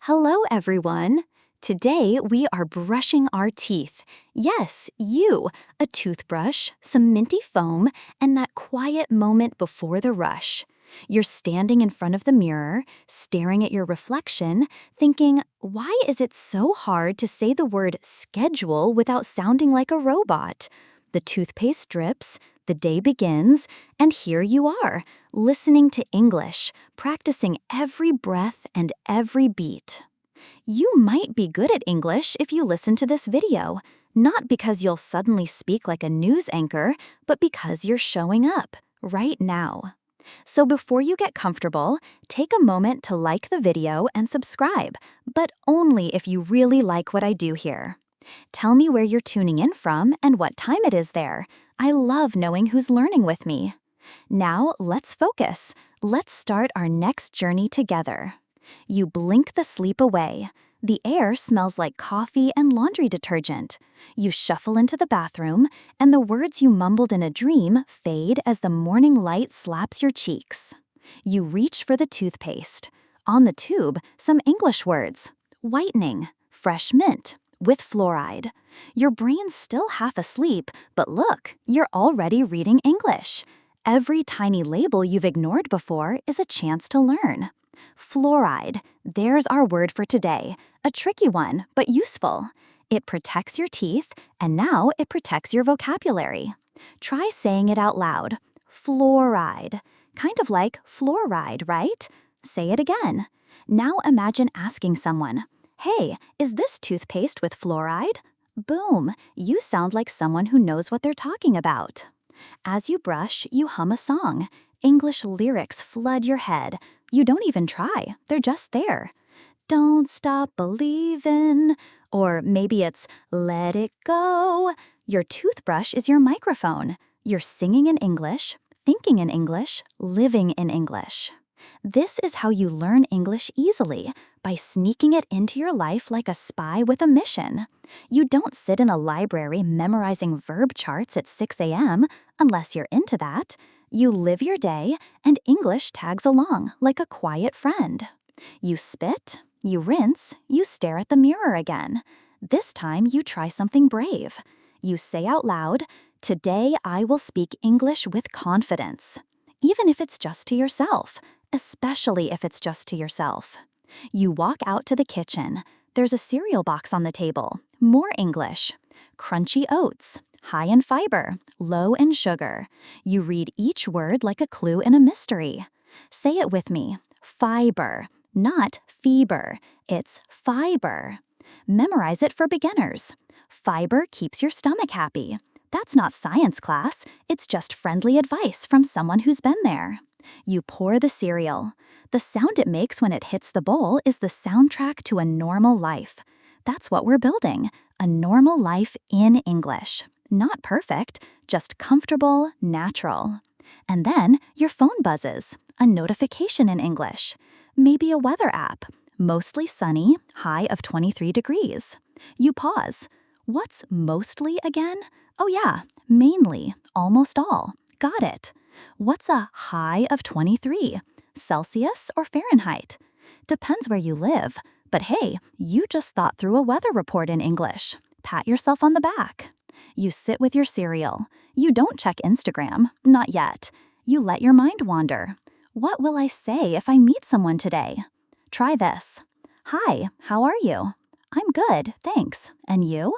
Hello, everyone. Today we are brushing our teeth. Yes, you, a toothbrush, some minty foam, and that quiet moment before the rush. You're standing in front of the mirror, staring at your reflection, thinking, why is it so hard to say the word schedule without sounding like a robot? The toothpaste drips, the day begins, and here you are, listening to English, practicing every breath and every beat. You might be good at English if you listen to this video, not because you'll suddenly speak like a news anchor, but because you're showing up, right now. So before you get comfortable, take a moment to like the video and subscribe, but only if you really like what I do here. Tell me where you're tuning in from and what time it is there. I love knowing who's learning with me. Now, let's focus. Let's start our next journey together. You blink the sleep away. The air smells like coffee and laundry detergent. You shuffle into the bathroom, and the words you mumbled in a dream fade as the morning light slaps your cheeks. You reach for the toothpaste. On the tube, some English words. Whitening, fresh mint, with fluoride. Your brain's still half asleep, but look, you're already reading English. Every tiny label you've ignored before is a chance to learn. Fluoride, there's our word for today. A tricky one, but useful. It protects your teeth, and now it protects your vocabulary. Try saying it out loud. Fluoride. Kind of like fluoride, right? Say it again. Now imagine asking someone, "Hey, is this toothpaste with fluoride?" Boom, you sound like someone who knows what they're talking about. As you brush, you hum a song. English lyrics flood your head. You don't even try, they're just there. Don't stop believin', or maybe it's let it go. Your toothbrush is your microphone. You're singing in English, thinking in English, living in English. This is how you learn English easily, by sneaking it into your life like a spy with a mission. You don't sit in a library memorizing verb charts at 6 a.m., unless you're into that. You live your day, and English tags along like a quiet friend. You spit, you rinse, you stare at the mirror again. This time you try something brave. You say out loud, "Today I will speak English with confidence." Even if it's just to yourself, especially if it's just to yourself. You walk out to the kitchen. There's a cereal box on the table. More English. Crunchy oats. High in fiber, low in sugar. You read each word like a clue in a mystery. Say it with me. Fiber, not fever. It's fiber. Memorize it for beginners. Fiber keeps your stomach happy. That's not science class. It's just friendly advice from someone who's been there. You pour the cereal. The sound it makes when it hits the bowl is the soundtrack to a normal life. That's what we're building, a normal life in English. Not perfect, just comfortable, natural. And then your phone buzzes, a notification in English. Maybe a weather app, mostly sunny, high of 23 degrees. You pause. What's mostly again? Oh yeah, mainly, almost all. Got it. What's a high of 23? Celsius or Fahrenheit? Depends where you live. But hey, you just thought through a weather report in English. Pat yourself on the back. You sit with your cereal. You don't check Instagram, not yet. You let your mind wander. What will I say if I meet someone today? Try this. Hi, how are you? I'm good, thanks. And you?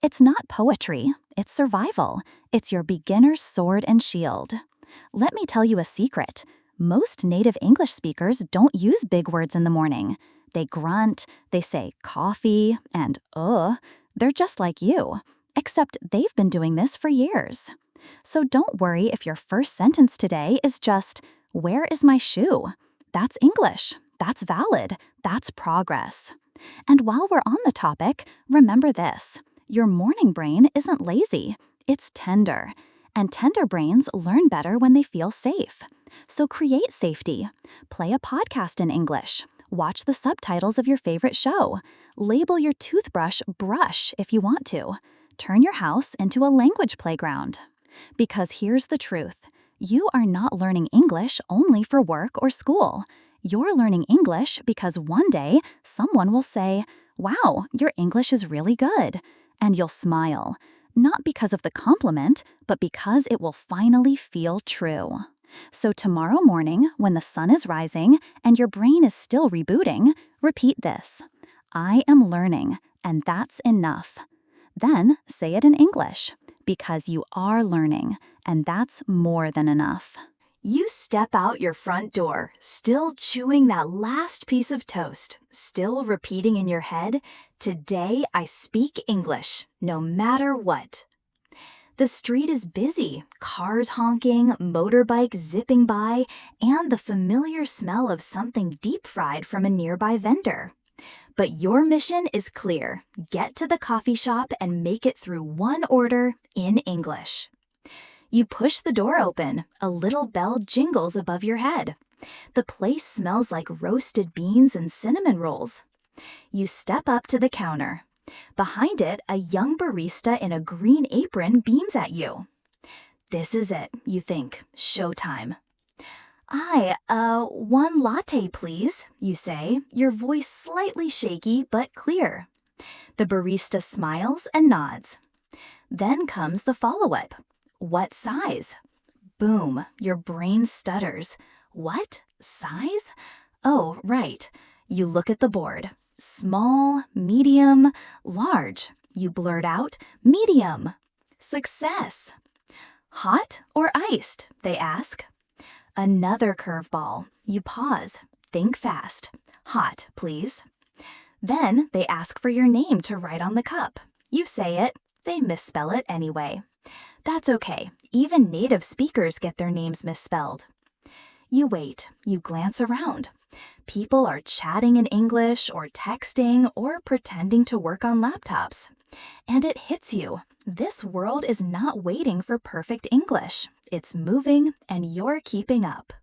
It's not poetry, it's survival. It's your beginner's sword and shield. Let me tell you a secret. Most native English speakers don't use big words in the morning. They grunt, they say coffee, and They're just like you. Except they've been doing this for years. So don't worry if your first sentence today is just, "Where is my shoe?" That's English. That's valid. That's progress. And while we're on the topic, remember this. Your morning brain isn't lazy. It's tender. And tender brains learn better when they feel safe. So create safety. Play a podcast in English. Watch the subtitles of your favorite show. Label your toothbrush brush if you want to. Turn your house into a language playground. Because here's the truth. You are not learning English only for work or school. You're learning English because one day someone will say, "Wow, your English is really good." And you'll smile, not because of the compliment, but because it will finally feel true. So tomorrow morning, when the sun is rising and your brain is still rebooting, repeat this. I am learning, and that's enough. Then say it in English, because you are learning, and that's more than enough. You step out your front door, still chewing that last piece of toast, still repeating in your head, "Today I speak English, no matter what." The street is busy, cars honking, motorbikes zipping by, and the familiar smell of something deep-fried from a nearby vendor. But your mission is clear. Get to the coffee shop and make it through one order in English. You push the door open, a little bell jingles above your head. The place smells like roasted beans and cinnamon rolls. You step up to the counter. Behind it, a young barista in a green apron beams at you. This is it, you think, showtime. One latte, please, you say, your voice slightly shaky but clear. The barista smiles and nods. Then comes the follow-up. What size? Boom, your brain stutters. What? Size? Oh, right. You look at the board. Small, medium, large. You blurt out, medium. Success. Hot or iced? They ask. Another curveball. You pause. Think fast. Hot, please. Then they ask for your name to write on the cup. You say it. They misspell it anyway. That's okay. Even native speakers get their names misspelled. You wait. You glance around. People are chatting in English or texting or pretending to work on laptops. And it hits you. This world is not waiting for perfect English. It's moving, and you're keeping up.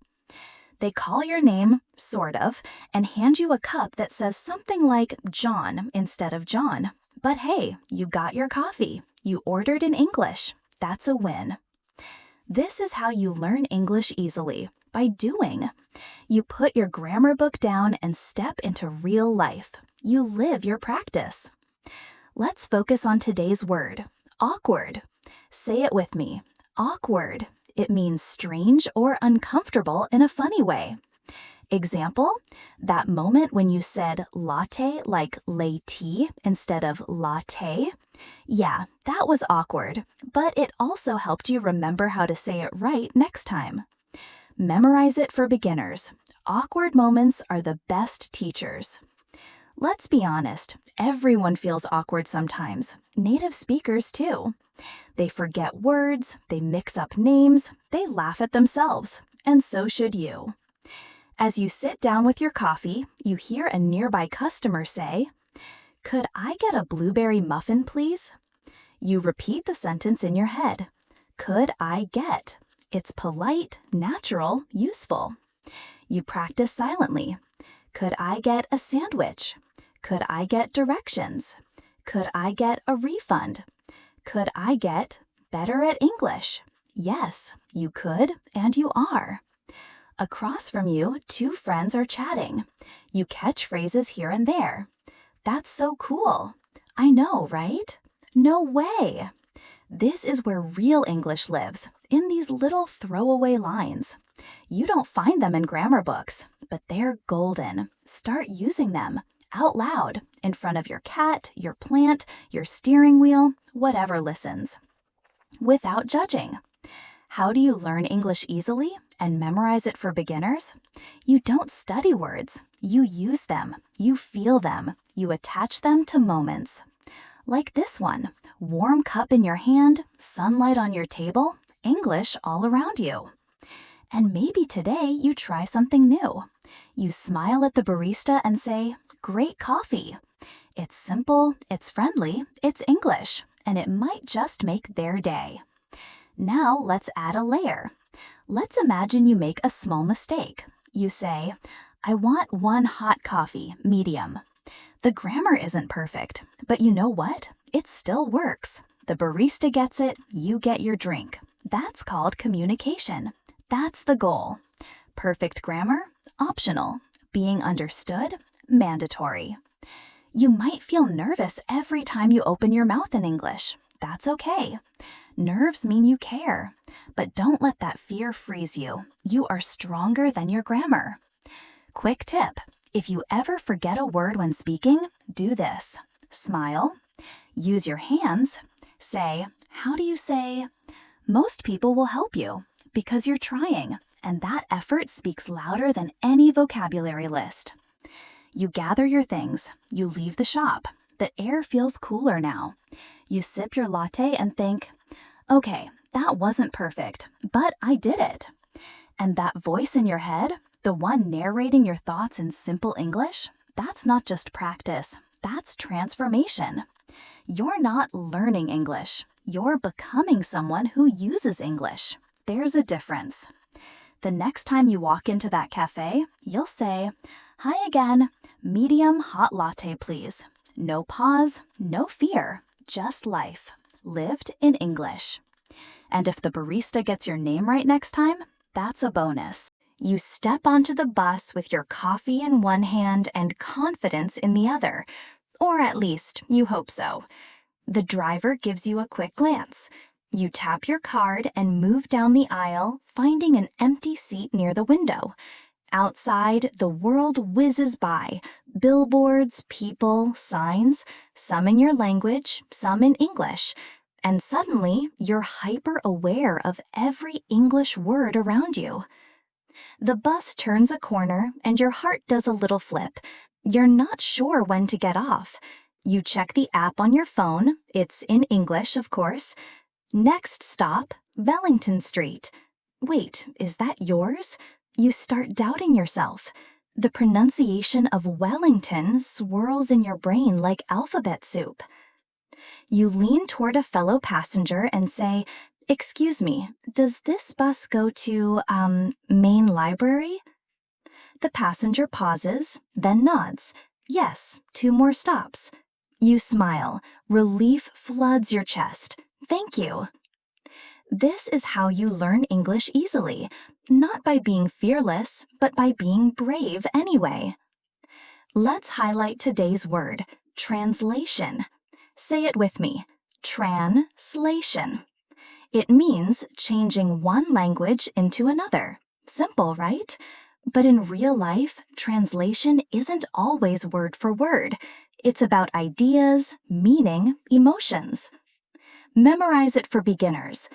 They call your name, sort of, and hand you a cup that says something like John instead of John. But hey, you got your coffee. You ordered in English. That's a win. This is how you learn English easily, by doing. You put your grammar book down and step into real life. You live your practice. Let's focus on today's word, awkward. Say it with me, awkward. It means strange or uncomfortable in a funny way. Example, that moment when you said latte like lay-tea instead of latte. Yeah, that was awkward, but it also helped you remember how to say it right next time. Memorize it for beginners. Awkward moments are the best teachers. Let's be honest, everyone feels awkward sometimes, native speakers too. They forget words, they mix up names, they laugh at themselves, and so should you. As you sit down with your coffee, you hear a nearby customer say, "Could I get a blueberry muffin, please?" You repeat the sentence in your head. Could I get? It's polite, natural, useful. You practice silently. Could I get a sandwich? Could I get directions? Could I get a refund? Could I get better at English? Yes, you could, and you are. Across from you, two friends are chatting. You catch phrases here and there. That's so cool. I know, right? No way. This is where real English lives, in these little throwaway lines. You don't find them in grammar books, but they're golden. Start using them, out loud, in front of your cat, your plant, your steering wheel, whatever listens. Without judging. How do you learn English easily and memorize it for beginners? You don't study words. You use them. You feel them. You attach them to moments. Like this one, warm cup in your hand, sunlight on your table, English all around you. And maybe today you try something new. You smile at the barista and say, "Great coffee." It's simple, it's friendly, it's English, and it might just make their day. Now let's add a layer. Let's imagine you make a small mistake. You say, "I want one hot coffee, medium." The grammar isn't perfect, but you know what? It still works. The barista gets it, you get your drink. That's called communication. That's the goal. Perfect grammar? Optional. Being understood? Mandatory. You might feel nervous every time you open your mouth in English. That's okay. Nerves mean you care. But don't let that fear freeze you. You are stronger than your grammar. Quick tip. If you ever forget a word when speaking, do this. Smile. Use your hands. Say, how do you say? Most people will help you because you're trying, and that effort speaks louder than any vocabulary list. You gather your things. You leave the shop. The air feels cooler now. You sip your latte and think, okay, that wasn't perfect, but I did it. And that voice in your head, the one narrating your thoughts in simple English, that's not just practice, that's transformation. You're not learning English. You're becoming someone who uses English. There's a difference. The next time you walk into that cafe, you'll say, hi again, medium hot latte please. No pause, no fear, just life, lived in English. And if the barista gets your name right next time, that's a bonus. You step onto the bus with your coffee in one hand and confidence in the other, or at least you hope so. The driver gives you a quick glance. You tap your card and move down the aisle, finding an empty seat near the window. Outside, the world whizzes by. Billboards, people, signs, some in your language, some in English. And suddenly, you're hyper-aware of every English word around you. The bus turns a corner and your heart does a little flip. You're not sure when to get off. You check the app on your phone. It's in English, of course. Next stop, Wellington Street. Wait, is that yours? You start doubting yourself. The pronunciation of Wellington swirls in your brain like alphabet soup. You lean toward a fellow passenger and say, excuse me, does this bus go to, main library? The passenger pauses, then nods. Yes, 2 more stops. You smile. Relief floods your chest. Thank you. This is how you learn English easily, not by being fearless, but by being brave anyway. Let's highlight today's word, translation. Say it with me, translation. It means changing one language into another. Simple, right? But in real life, translation isn't always word for word. It's about ideas, meaning, emotions. Memorize it for beginners.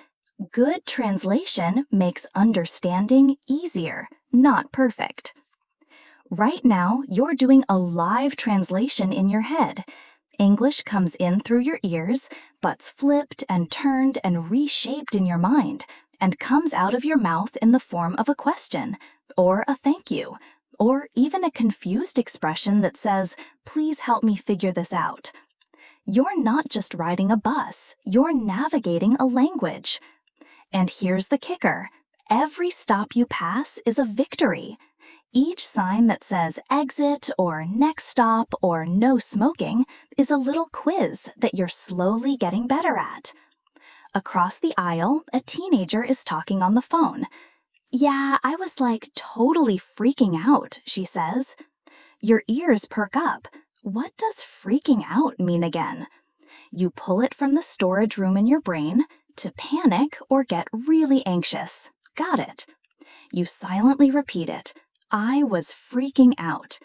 Good translation makes understanding easier, not perfect. Right now, you're doing a live translation in your head. English comes in through your ears, but's flipped and turned and reshaped in your mind, and comes out of your mouth in the form of a question, or a thank you, or even a confused expression that says, please help me figure this out. You're not just riding a bus, you're navigating a language. And here's the kicker. Every stop you pass is a victory. Each sign that says exit or next stop or no smoking is a little quiz that you're slowly getting better at. Across the aisle, a teenager is talking on the phone. Yeah, I was like totally freaking out, she says. Your ears perk up. What does freaking out mean again? You pull it from the storage room in your brain to panic or get really anxious. Got it. You silently repeat it. I was freaking out.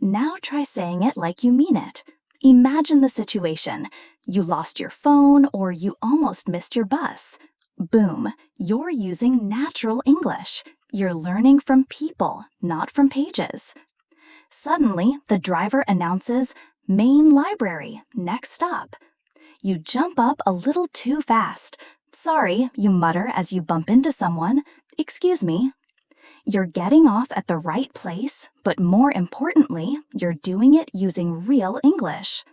Now try saying it like you mean it. Imagine the situation. You lost your phone or you almost missed your bus. Boom, you're using natural English. You're learning from people, not from pages. Suddenly, the driver announces, main library, next stop. You jump up a little too fast. Sorry, you mutter as you bump into someone. Excuse me. You're getting off at the right place, but more importantly, you're doing it using real English.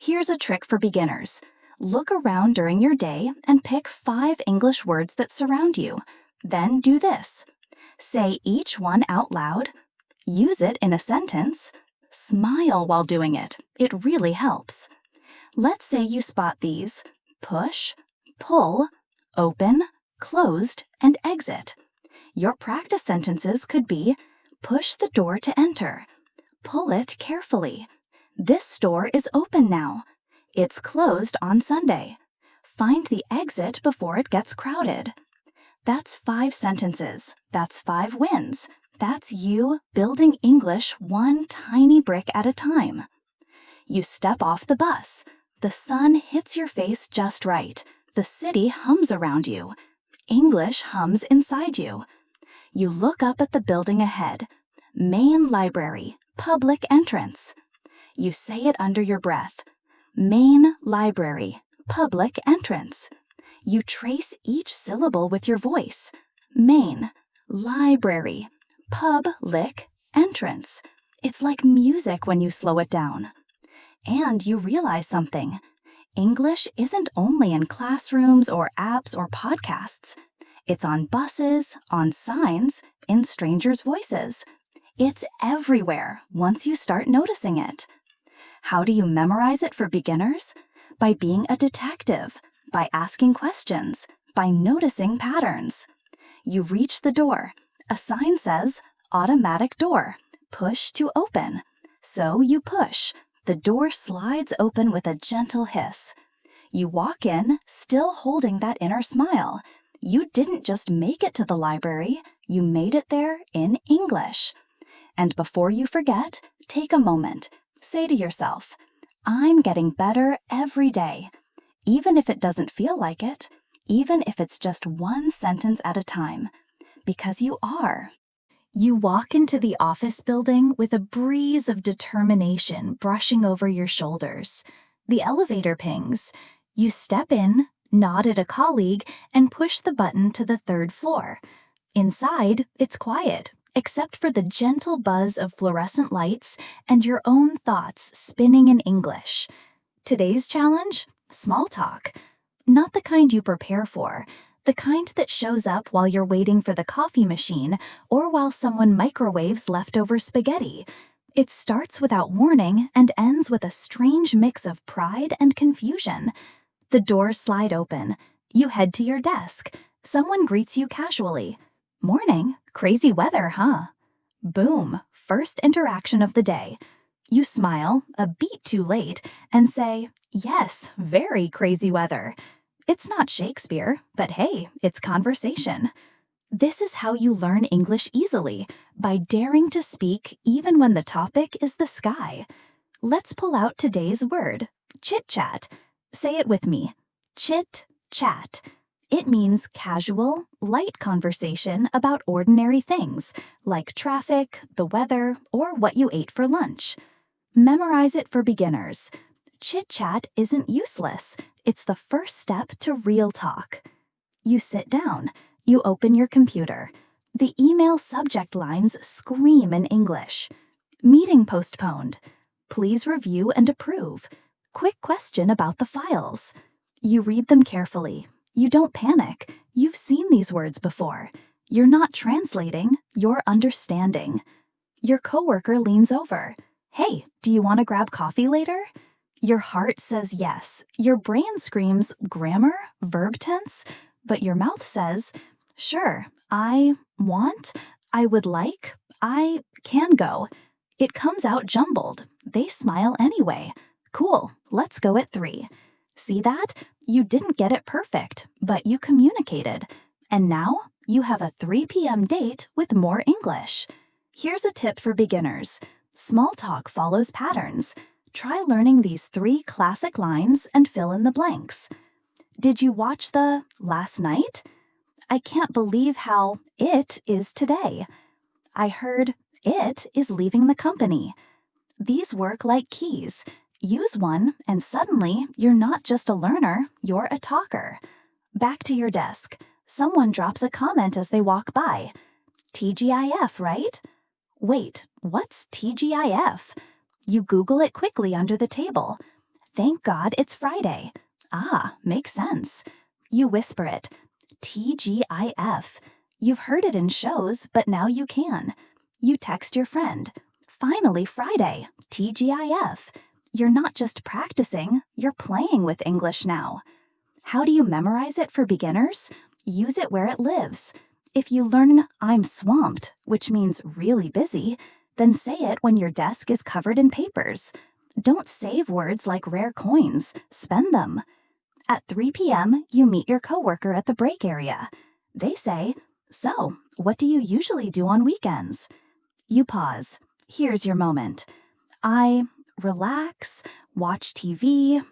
Here's a trick for beginners. Look around during your day and pick 5 English words that surround you. Then do this. Say each one out loud. Use it in a sentence. Smile while doing it. It really helps. Let's say you spot these: push, pull, open, closed, and exit. Your practice sentences could be, Push the door to enter. Pull it carefully. This store is open now. It's closed on Sunday. Find the exit before it gets crowded. That's 5 sentences. That's 5 wins. That's you building English one tiny brick at a time. You step off the bus. The sun hits your face just right. The city hums around you. English hums inside you. You look up at the building ahead. Main library, public entrance. You say it under your breath. Main library, public entrance. You trace each syllable with your voice. Main, library, public entrance. It's like music when you slow it down. And you realize something. English isn't only in classrooms or apps or podcasts. It's on buses, on signs, in strangers' voices. It's everywhere once you start noticing it. How do you memorize it for beginners? By being a detective, by asking questions, by noticing patterns. You reach the door. A sign says, automatic door, push to open. So you push. The door slides open with a gentle hiss. You walk in, still holding that inner smile. You didn't just make it to the library, you made it there in English. And before you forget, take a moment. Say to yourself, I'm getting better every day. Even if it doesn't feel like it, even if it's just one sentence at a time. Because you are. You walk into the office building with a breeze of determination brushing over your shoulders. The elevator pings. You step in, nod at a colleague, and push the button to the 3rd floor. Inside, it's quiet, except for the gentle buzz of fluorescent lights and your own thoughts spinning in English. Today's challenge? Small talk. Not the kind you prepare for. The kind that shows up while you're waiting for the coffee machine or while someone microwaves leftover spaghetti. It starts without warning and ends with a strange mix of pride and confusion. The doors slide open. You head to your desk. Someone greets you casually. Morning, crazy weather, huh? Boom, first interaction of the day. You smile, a beat too late, and say, yes, very crazy weather. It's not Shakespeare, but hey, it's conversation. This is how you learn English easily, by daring to speak even when the topic is the sky. Let's pull out today's word, chit-chat. Say it with me, chit-chat. It means casual, light conversation about ordinary things, like traffic, the weather, or what you ate for lunch. Memorize it for beginners. Chit-chat isn't useless. It's the first step to real talk. You sit down. You open your computer. The email subject lines scream in English. Meeting postponed. Please review and approve. Quick question about the files. You read them carefully. You don't panic. You've seen these words before. You're not translating, you're understanding. Your coworker leans over. Hey, do you want to grab coffee later? Your heart says yes. Your brain screams grammar, verb tense, but your mouth says, sure, I want, I would like, I can go. It comes out jumbled. They smile anyway. Cool, let's go at 3. See that? You didn't get it perfect, but you communicated. And now you have a 3 p.m. date with more English. Here's a tip for beginners. Small talk follows patterns. Try learning these 3 classic lines and fill in the blanks. Did you watch the last night? I can't believe how it is today. I heard it is leaving the company. These work like keys. Use one, and suddenly you're not just a learner, you're a talker. Back to your desk. Someone drops a comment as they walk by. TGIF, right? Wait, what's TGIF? You Google it quickly under the table. Thank God it's Friday. Ah, makes sense. You whisper it. TGIF. You've heard it in shows, but now you can. You text your friend. Finally Friday. TGIF. You're not just practicing, you're playing with English now. How do you memorize it for beginners? Use it where it lives. If you learn I'm swamped, which means really busy, then say it when your desk is covered in papers. Don't save words like rare coins, spend them. At 3 p.m., you meet your coworker at the break area. They say, "So, what do you usually do on weekends?" You pause. Here's your moment. I relax, watch TV,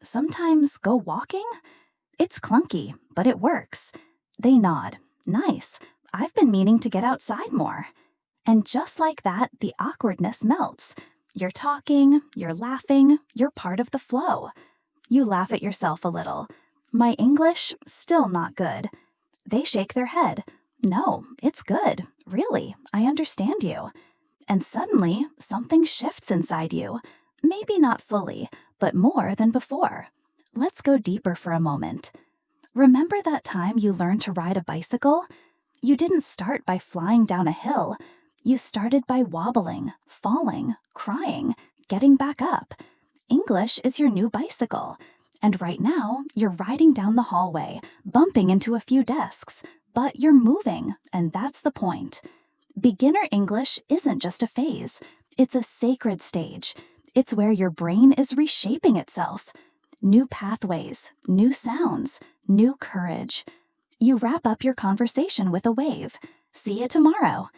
sometimes go walking. It's clunky, but it works. They nod. Nice. I've been meaning to get outside more. And just like that, the awkwardness melts. You're talking, you're laughing, you're part of the flow. You laugh at yourself a little. My English, still not good. They shake their head. No, it's good. Really, I understand you. And suddenly, something shifts inside you. Maybe not fully, but more than before. Let's go deeper for a moment. Remember that time you learned to ride a bicycle? You didn't start by flying down a hill. You started by wobbling, falling, crying, getting back up. English is your new bicycle. And right now, you're riding down the hallway, bumping into a few desks. But you're moving, and that's the point. Beginner English isn't just a phase. It's a sacred stage. It's where your brain is reshaping itself. New pathways, new sounds, new courage. You wrap up your conversation with a wave. See you tomorrow.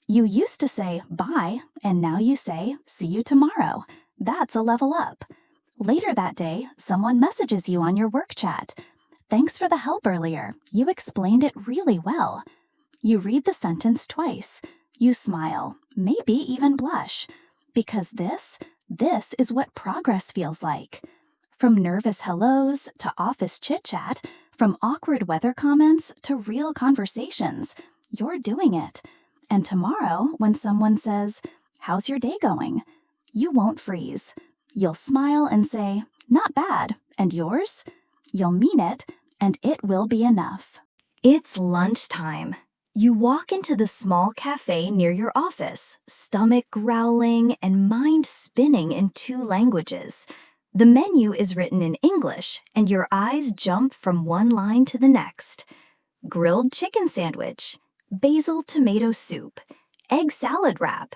You used to say bye, and now you say see you tomorrow. That's a level up. Later that day, someone messages you on your work chat. Thanks for the help earlier. You explained it really well. You read the sentence twice. You smile, maybe even blush. Because this is what progress feels like. From nervous hellos to office chit-chat, from awkward weather comments to real conversations, you're doing it. And tomorrow, when someone says, "How's your day going?" you won't freeze. You'll smile and say, "Not bad." And yours? You'll mean it, and it will be enough. It's lunchtime. You walk into the small cafe near your office, stomach growling and mind spinning in 2 languages. The menu is written in English, and your eyes jump from one line to the next. Grilled chicken sandwich, basil tomato soup, egg salad wrap.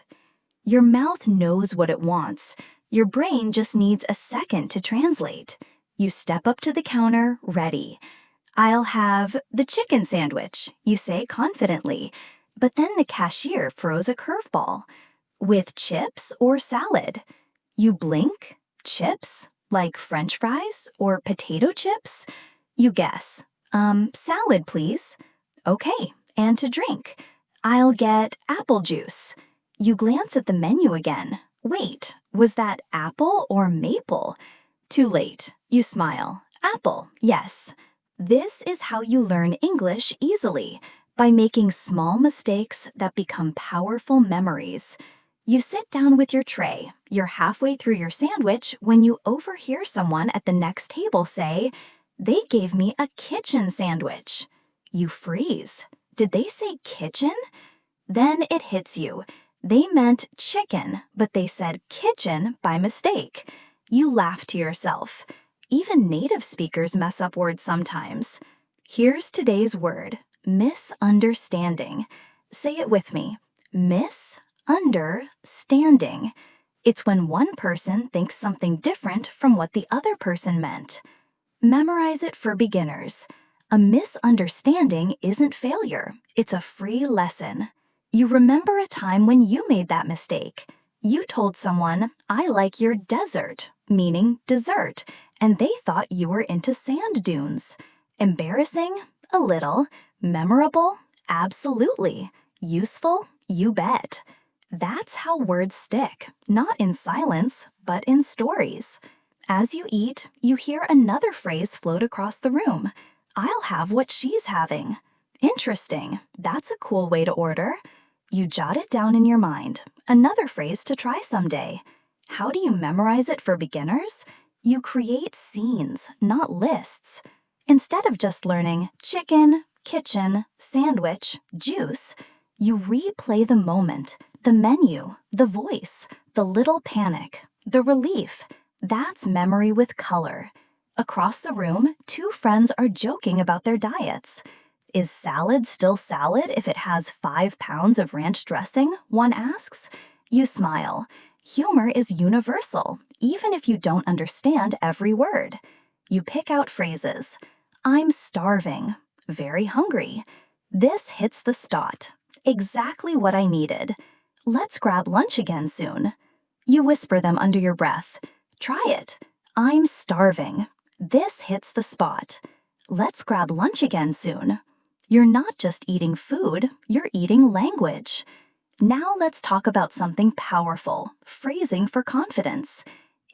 Your mouth knows what it wants. Your brain just needs a second to translate. You step up to the counter, ready. "I'll have the chicken sandwich," you say confidently. But then the cashier throws a curveball. "With chips or salad?" You blink. Chips? Like French fries or potato chips? You guess. Salad, please." "Okay, and to drink?" "I'll get apple juice." You glance at the menu again. Wait, was that apple or maple? Too late. You smile. Apple, yes. This is how you learn English easily, by making small mistakes that become powerful memories. You sit down with your tray. You're halfway through your sandwich when you overhear someone at the next table say, "They gave me a kitchen sandwich." You freeze. Did they say kitchen? Then it hits you. They meant chicken, but they said kitchen by mistake. You laugh to yourself. Even native speakers mess up words sometimes. Here's today's word, misunderstanding. Say it with me. Misunderstanding. It's when one person thinks something different from what the other person meant. Memorize it for beginners. A misunderstanding isn't failure. It's a free lesson. You remember a time when you made that mistake. You told someone, "I like your desert," meaning dessert, and they thought you were into sand dunes. Embarrassing? A little. Memorable? Absolutely. Useful? You bet. That's how words stick, not in silence, but in stories. As you eat, you hear another phrase float across the room. "I'll have what she's having." Interesting. That's a cool way to order. You jot it down in your mind. Another phrase to try someday. How do you memorize it for beginners? You create scenes, not lists. Instead of just learning chicken, kitchen, sandwich, juice, you replay the moment, the menu, the voice, the little panic, the relief. That's memory with color. Across the room, 2 friends are joking about their diets. Is salad still salad if it has 5 pounds of ranch dressing? One asks. You smile. Humor is universal, even if you don't understand every word. You pick out phrases. I'm starving. Very hungry. This hits the spot. Exactly what I needed. Let's grab lunch again soon. You whisper them under your breath. Try it. I'm starving. This hits the spot. Let's grab lunch again soon. You're not just eating food, you're eating language. Now let's talk about something powerful, phrasing for confidence.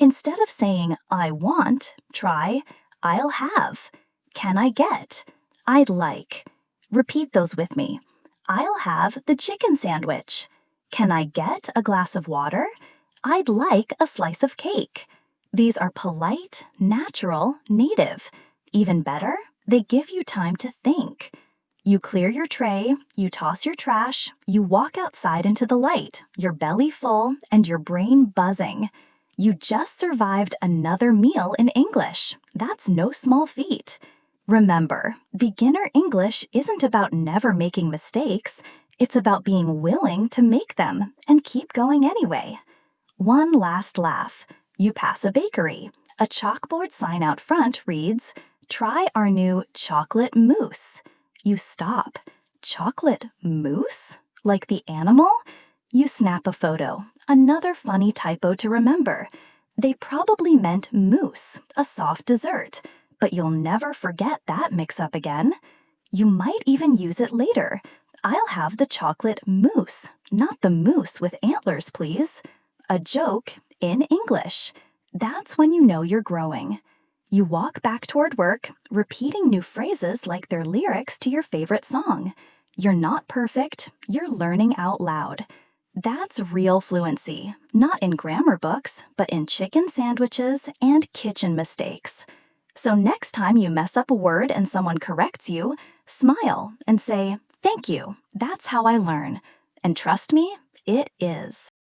Instead of saying, I want, try, I'll have. Can I get? I'd like. Repeat those with me. I'll have the chicken sandwich. Can I get a glass of water? I'd like a slice of cake. These are polite, natural, native. Even better, they give you time to think. You clear your tray, you toss your trash, you walk outside into the light, your belly full and your brain buzzing. You just survived another meal in English. That's no small feat. Remember, beginner English isn't about never making mistakes. It's about being willing to make them and keep going anyway. One last laugh. You pass a bakery. A chalkboard sign out front reads, Try our new chocolate mousse. You stop. Chocolate mousse? Like the animal? You snap a photo. Another funny typo to remember. They probably meant mousse, a soft dessert, but you'll never forget that mix-up again. You might even use it later. I'll have the chocolate mousse, not the moose with antlers, please. A joke in English. That's when you know you're growing. You walk back toward work, repeating new phrases like they're lyrics to your favorite song. You're not perfect, you're learning out loud. That's real fluency, not in grammar books, but in chicken sandwiches and kitchen mistakes. So next time you mess up a word and someone corrects you, smile and say, Thank you, that's how I learn. And trust me, it is.